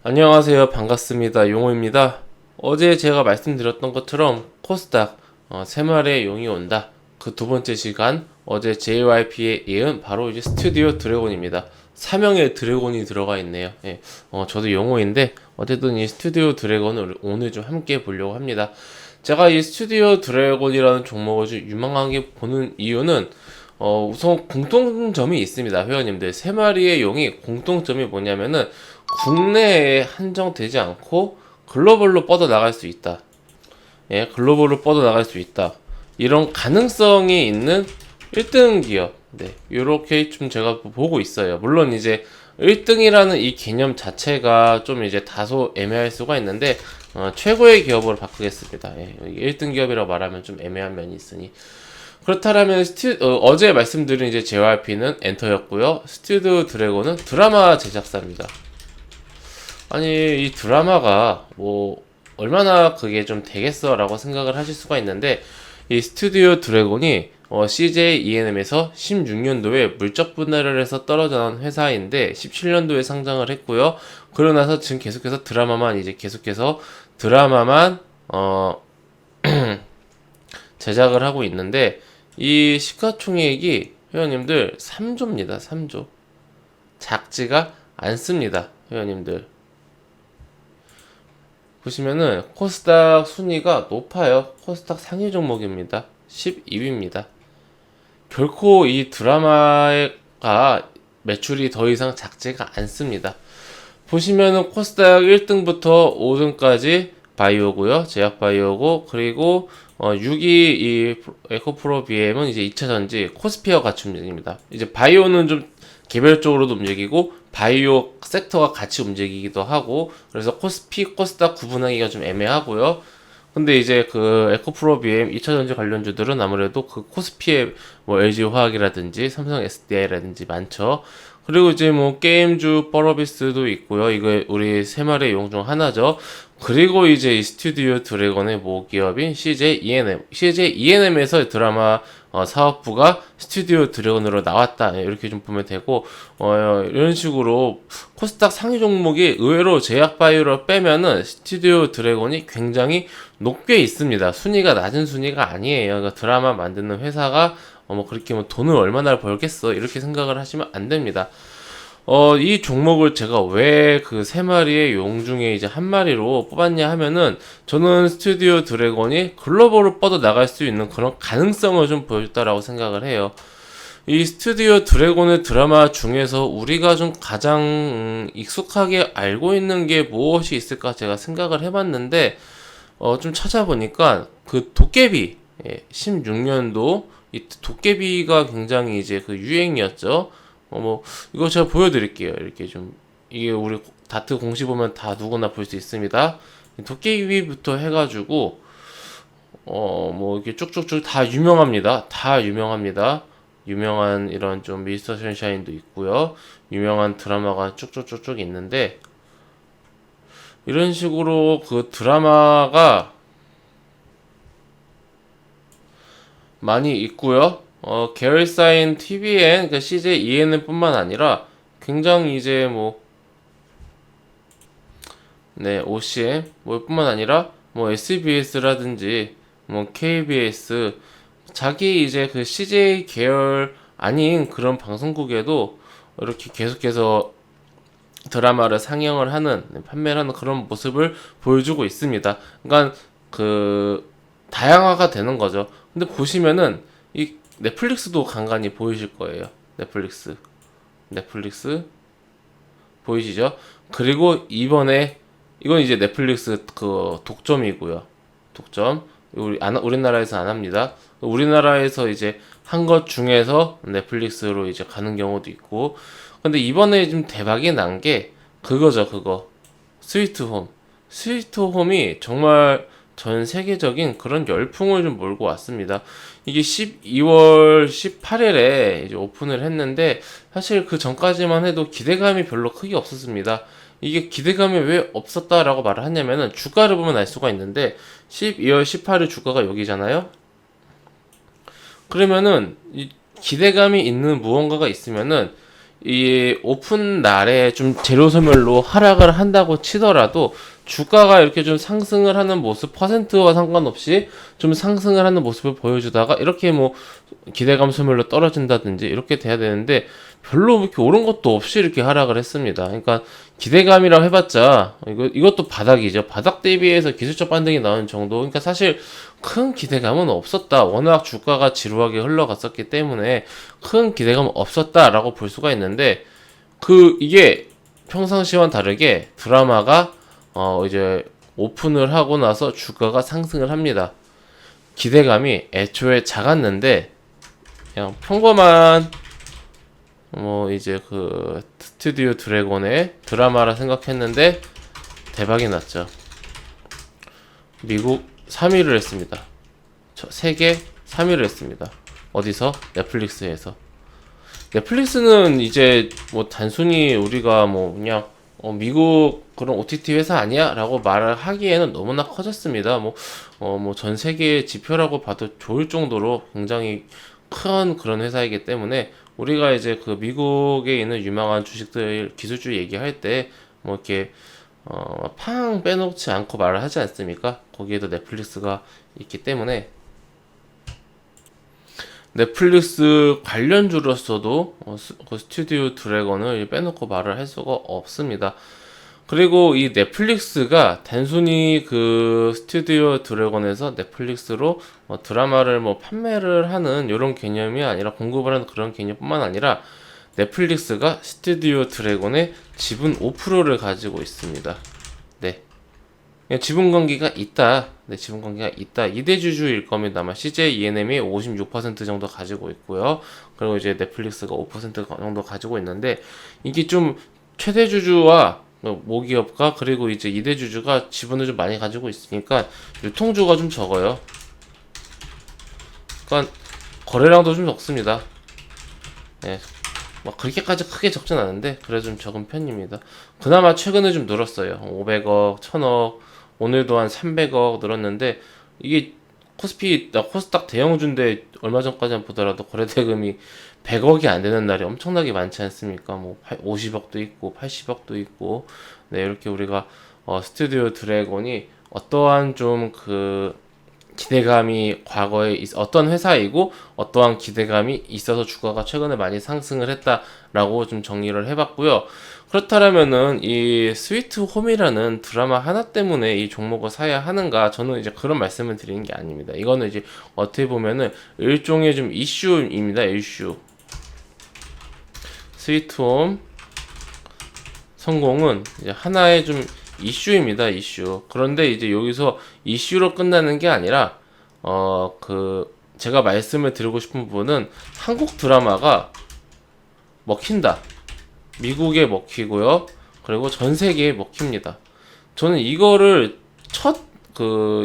안녕하세요. 반갑습니다. 용호입니다. 어제 제가 말씀드렸던 것처럼 코스닥 새말의 용이 온다. 그 두 번째 시간 어제 JYP에 이은 바로 이제 스튜디오 드래곤입니다. 사명에 드래곤이 들어가 있네요. 예. 저도 용호인데 어쨌든 이 스튜디오 드래곤을 오늘 좀 함께 보려고 합니다. 제가 이 스튜디오 드래곤이라는 종목을 좀 유망하게 보는 이유는 우선 공통점이 있습니다. 회원님들 세 마리의 용이 공통점이 뭐냐면은 국내에 한정되지 않고 글로벌로 뻗어나갈 수 있다. 예, 글로벌로 뻗어나갈 수 있다. 이런 가능성이 있는 1등 기업. 네, 요렇게 좀 제가 보고 있어요. 물론 이제 1등이라는 이 개념 자체가 좀 이제 다소 애매할 수가 있는데, 최고의 기업으로 바꾸겠습니다. 예, 1등 기업이라고 말하면 좀 애매한 면이 있으니. 그렇다면 어제 말씀드린 이제 JYP는 엔터였고요. 스튜디오 드래곤은 드라마 제작사입니다. 아니 이 드라마가 뭐 얼마나 그게 좀 되겠어라고 생각을 하실 수가 있는데 이 스튜디오 드래곤이 CJ ENM에서 16년도에 물적 분할을 해서 떨어져 나온 회사인데 17년도에 상장을 했고요. 그러고 나서 지금 계속해서 드라마만 이제 계속해서 드라마만 제작을 하고 있는데 이 시가총액이 회원님들 3조입니다. 3조. 작지가 않습니다. 회원님들. 보시면은 코스닥 순위가 높아요. 코스닥 상위 종목입니다. 12위입니다. 결코 이 드라마가 매출이 더 이상 작지가 않습니다. 보시면은 코스닥 1등부터 5등까지 바이오고요. 제약바이오고 그리고 6위 이 에코프로 BM은 이제 2차전지 코스피와 같이 움직입니다. 이제 바이오는 좀 개별적으로도 움직이고 바이오 섹터가 같이 움직이기도 하고 그래서 코스피, 코스닥 구분하기가 좀 애매하고요. 근데 이제 그 에코프로 BM 2차전지 관련주들은 아무래도 그 코스피에 뭐 LG화학이라든지 삼성 SDI라든지 많죠. 그리고 이제 뭐 게임주 펄어비스도 있고요. 이거 우리 세 마리의 용 중 하나죠. 그리고 이제 이 스튜디오 드래곤의 모기업인 CJ ENM, CJ ENM에서 드라마 사업부가 스튜디오 드래곤으로 나왔다. 이렇게 좀 보면 되고 이런 식으로 코스닥 상위 종목이 의외로 제약바이오를 빼면은 스튜디오 드래곤이 굉장히 높게 있습니다. 순위가 낮은 순위가 아니에요. 그러니까 드라마 만드는 회사가 뭐 그렇게 뭐 돈을 얼마나 벌겠어 이렇게 생각을 하시면 안 됩니다. 이 종목을 제가 왜 그 세 마리의 용 중에 이제 한 마리로 뽑았냐 하면은 저는 스튜디오 드래곤이 글로벌로 뻗어 나갈 수 있는 그런 가능성을 좀 보였다라고 생각을 해요. 이 스튜디오 드래곤의 드라마 중에서 우리가 좀 가장 익숙하게 알고 있는 게 무엇이 있을까 제가 생각을 해봤는데 좀 찾아보니까 그 도깨비 16년도 이 도깨비가 굉장히 이제 그 유행이었죠. 뭐 이거 제가 보여드릴게요. 이렇게 좀 이게 우리 다트 공시 보면 다 누구나 볼 수 있습니다. 도깨비부터 해가지고 뭐 이렇게 쭉쭉쭉 다 유명합니다. 다 유명합니다. 유명한 이런 좀 미스터 션샤인도 있고요. 유명한 드라마가 쭉쭉쭉쭉 있는데 이런 식으로 그 드라마가 많이 있고요. 계열사인 TVN, 그러니까 CJ ENM 뿐만 아니라 굉장히 이제 뭐 OCM 뭐 뿐만 아니라 뭐 SBS라든지 뭐 KBS 자기 이제 그 CJ 계열 아닌 그런 방송국에도 이렇게 계속해서 드라마를 상영을 하는 판매를 하는 그런 모습을 보여주고 있습니다. 그러니까 그 다양화가 되는 거죠. 근데 보시면은 이 넷플릭스도 간간히 보이실 거예요. 넷플릭스 보이시죠? 그리고 이번에 이건 이제 넷플릭스 그 독점이고요. 독점 우리나라에서 안 합니다. 우리나라에서 이제 한 것 중에서 넷플릭스로 이제 가는 경우도 있고. 근데 이번에 좀 대박이 난 게 그거죠, 그거. 스위트홈. 스위트홈이 정말 전 세계적인 그런 열풍을 좀 몰고 왔습니다. 이게 12월 18일에 이제 오픈을 했는데 사실 그 전까지만 해도 기대감이 별로 크게 없었습니다. 이게 기대감이 왜 없었다라고 말을 하냐면은 주가를 보면 알 수가 있는데 12월 18일 주가가 여기잖아요. 그러면은 이 기대감이 있는 무언가가 있으면은 이 오픈 날에 좀 재료 소멸로 하락을 한다고 치더라도 주가가 이렇게 좀 상승을 하는 모습, 퍼센트와 상관없이 좀 상승을 하는 모습을 보여주다가 이렇게 뭐 기대감 소멸로 떨어진다든지 이렇게 돼야 되는데 별로 이렇게 오른 것도 없이 이렇게 하락을 했습니다. 그러니까 기대감이라고 해봤자 이것도 바닥이죠. 바닥 대비해서 기술적 반등이 나오는 정도. 그러니까 사실 큰 기대감은 없었다. 워낙 주가가 지루하게 흘러갔었기 때문에 큰 기대감은 없었다라고 볼 수가 있는데 이게 평상시와는 다르게 드라마가 이제 오픈을 하고 나서 주가가 상승을 합니다. 기대감이 애초에 작았는데 그냥 평범한 뭐 이제 그 스튜디오 드래곤의 드라마라 생각했는데 대박이 났죠. 미국 3위를 했습니다. 세계 3위를 했습니다. 어디서? 넷플릭스에서. 넷플릭스는 이제 뭐 단순히 우리가 뭐 그냥 미국 그런 OTT 회사 아니야? 라고 말을 하기에는 너무나 커졌습니다. 뭐 전 세계의 지표라고 봐도 좋을 정도로 굉장히 큰 그런 회사이기 때문에 우리가 이제 그 미국에 있는 유명한 주식들 기술주 얘기할 때 뭐 이렇게 팡 빼놓지 않고 말을 하지 않습니까? 거기에도 넷플릭스가 있기 때문에 넷플릭스 관련주로서도 그 스튜디오 드래곤을 빼놓고 말을 할 수가 없습니다. 그리고 이 넷플릭스가 단순히 그 스튜디오 드래곤에서 넷플릭스로 드라마를 뭐 판매를 하는 이런 개념이 아니라 공급을 하는 그런 개념뿐만 아니라 넷플릭스가 스튜디오 드래곤의 지분 5%를 가지고 있습니다. 네. 지분 관계가 있다. 네, 지분 관계가 있다. 2대 주주일 겁니다. 아마 CJ ENM이 56% 정도 가지고 있고요. 그리고 이제 넷플릭스가 5% 정도 가지고 있는데 이게 좀 최대 주주와 모기업가 그리고 이제 2대 주주가 지분을 좀 많이 가지고 있으니까 유통주가 좀 적어요. 그러니까 거래량도 좀 적습니다. 네. 막 그렇게까지 크게 적진 않은데 그래도 좀 적은 편입니다. 그나마 최근에 좀 늘었어요. 500억, 1000억, 오늘도 한 300억 늘었는데 이게 코스닥 대형주인데 얼마 전까지만 보더라도 거래대금이 100억이 안 되는 날이 엄청나게 많지 않습니까? 뭐 50억도 있고 80억도 있고 네 이렇게 우리가 스튜디오 드래곤이 어떠한 좀 그 기대감이 과거에 어떤 회사이고 어떠한 기대감이 있어서 주가가 최근에 많이 상승을 했다라고 좀 정리를 해봤고요. 그렇다면은 이 스위트 홈이라는 드라마 하나 때문에 이 종목을 사야 하는가? 저는 이제 그런 말씀을 드리는 게 아닙니다. 이거는 이제 어떻게 보면은 일종의 좀 이슈입니다. 이슈. 스위트 홈 성공은 이제 하나의 좀 이슈입니다. 이슈. 그런데 이제 여기서 이슈로 끝나는 게 아니라 제가 말씀을 드리고 싶은 부분은 한국 드라마가 먹힌다. 미국에 먹히고요. 그리고 전 세계에 먹힙니다. 저는 이거를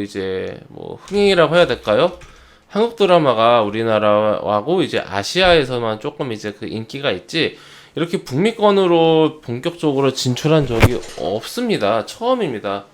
이제 뭐 흥행이라고 해야 될까요? 한국 드라마가 우리나라하고 이제 아시아에서만 조금 이제 그 인기가 있지 이렇게 북미권으로 본격적으로 진출한 적이 없습니다. 처음입니다.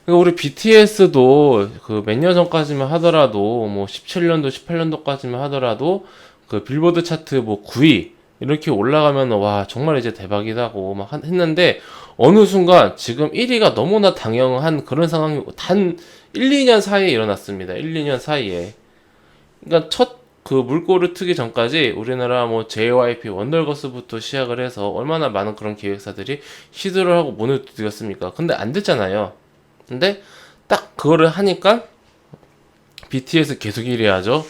그러니까 우리 BTS도 그 몇 년 전까지만 하더라도 뭐 17년도, 18년도까지만 하더라도 그 빌보드 차트 뭐 9위 이렇게 올라가면 와 정말 이제 대박이다고 막 했는데 어느 순간 지금 1위가 너무나 당연한 그런 상황이 단 1, 2년 사이에 일어났습니다. 1, 2년 사이에. 그러니까 그 물꼬를 트기 전까지 우리나라 뭐 JYP 원더걸스부터 시작을 해서 얼마나 많은 그런 기획사들이 시도를 하고 문을 두드렸습니까? 근데 안 됐잖아요. 근데 딱 그거를 하니까 BTS 계속 1위 하죠.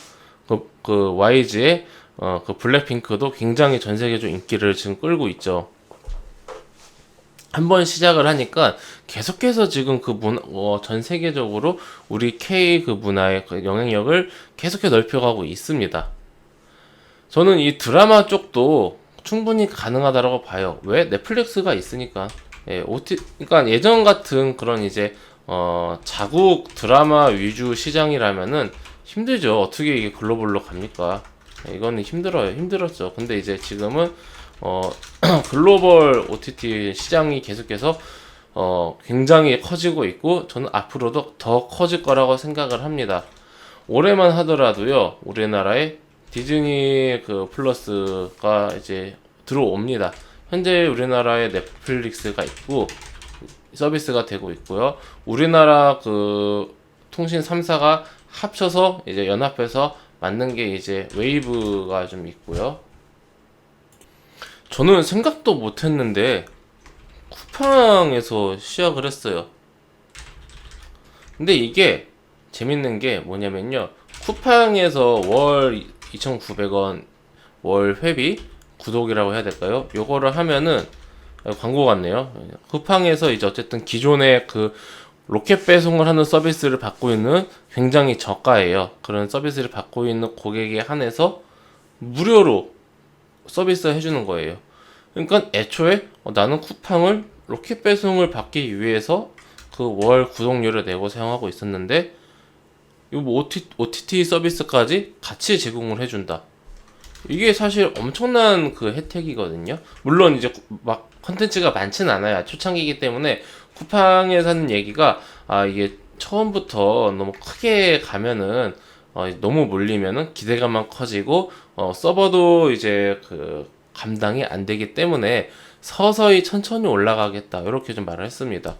그 YG의 그 블랙핑크도 굉장히 전 세계적으로 인기를 지금 끌고 있죠. 한번 시작을 하니까 계속해서 지금 전 세계적으로 우리 K 그 문화의 그 영향력을 계속해서 넓혀가고 있습니다. 저는 이 드라마 쪽도 충분히 가능하다고 봐요. 왜? 넷플릭스가 있으니까. 그러니까 예전 같은 그런 이제 자국 드라마 위주 시장이라면은 힘들죠. 어떻게 이게 글로벌로 갑니까? 이거는 힘들었죠. 근데 이제 지금은 글로벌 OTT 시장이 계속해서 굉장히 커지고 있고 저는 앞으로도 더 커질 거라고 생각을 합니다. 올해만 하더라도요. 우리나라에 디즈니 그 플러스가 이제 들어옵니다. 현재 우리나라에 넷플릭스가 있고 서비스가 되고 있고요. 우리나라 그 통신 3사가 합쳐서 이제 연합해서 만든 게 이제 웨이브가 좀 있고요. 저는 생각도 못 했는데 쿠팡에서 시작을 했어요. 근데 이게 재밌는 게 뭐냐면요. 쿠팡에서 월 2,900원 월 회비 구독이라고 해야 될까요? 요거를 하면은 광고 같네요. 쿠팡에서 이제 어쨌든 기존의 그 로켓 배송을 하는 서비스를 받고 있는 굉장히 저가예요. 그런 서비스를 받고 있는 고객에 한해서 무료로 서비스 해주는 거예요. 그러니까 애초에 나는 쿠팡을 로켓 배송을 받기 위해서 그 월 구독료를 내고 사용하고 있었는데 이거 뭐 OTT 서비스까지 같이 제공을 해준다. 이게 사실 엄청난 그 혜택이거든요. 물론 이제 막 컨텐츠가 많지는 않아요. 초창기이기 때문에 쿠팡에서 하는 얘기가 이게 처음부터 너무 크게 가면은 너무 몰리면은 기대감만 커지고 서버도 이제 그 감당이 안 되기 때문에 서서히 천천히 올라가겠다 이렇게 좀 말을 했습니다.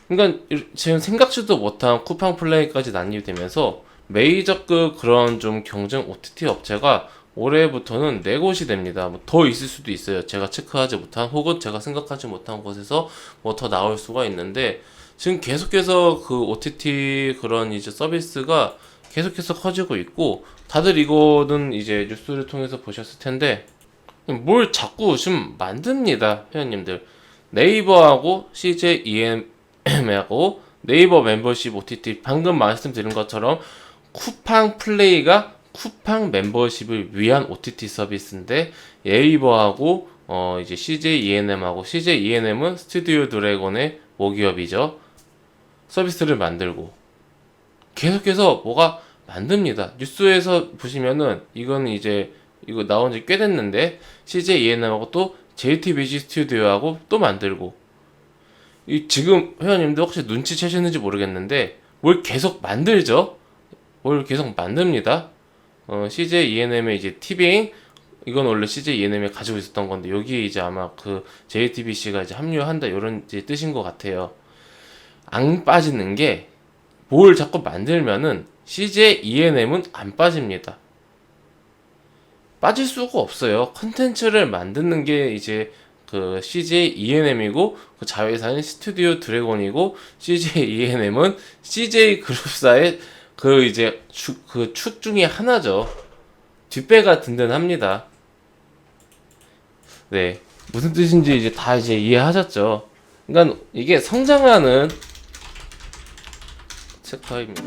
그러니까 지금 생각지도 못한 쿠팡 플레이까지 난입되면서 메이저급 그런 좀 경쟁 OTT 업체가 올해부터는 네 곳이 됩니다. 뭐 더 있을 수도 있어요. 제가 체크하지 못한 혹은 제가 생각하지 못한 곳에서 뭐 더 나올 수가 있는데 지금 계속해서 그 OTT 그런 이제 서비스가 계속해서 커지고 있고 다들 이거는 이제 뉴스를 통해서 보셨을 텐데 뭘 자꾸 좀 만듭니다, 회원님들. 네이버하고 CJ ENM하고 네이버 멤버십 OTT 방금 말씀드린 것처럼 쿠팡 플레이가 쿠팡 멤버십을 위한 OTT 서비스인데 네이버하고 이제 CJ ENM하고 CJ ENM은 스튜디오 드래곤의 모기업이죠. 서비스를 만들고 계속해서 뭐가 만듭니다. 뉴스에서 보시면은 이거는 이제 이거 나온 지 꽤 됐는데 CJ ENM하고 또 JTBC 스튜디오하고 또 만들고 지금 회원님들 혹시 눈치채셨는지 모르겠는데 뭘 계속 만들죠? 뭘 계속 만듭니다. CJ ENM의 이제 티빙 이건 원래 CJ ENM이 가지고 있었던 건데 여기에 이제 아마 그 JTBC가 이제 합류한다 이런 이제 뜻인 것 같아요. 안 빠지는 게 뭘 자꾸 만들면은 CJ ENM은 안 빠집니다. 빠질 수가 없어요. 컨텐츠를 만드는 게 이제 그 CJ ENM이고 그 자회사는 스튜디오 드래곤이고 CJ ENM은 CJ 그룹사의 그 이제 그 축 중에 하나죠. 뒷배가 든든합니다. 네. 무슨 뜻인지 이제 다 이제 이해하셨죠? 그러니까 이게 성장하는 섹터입니다.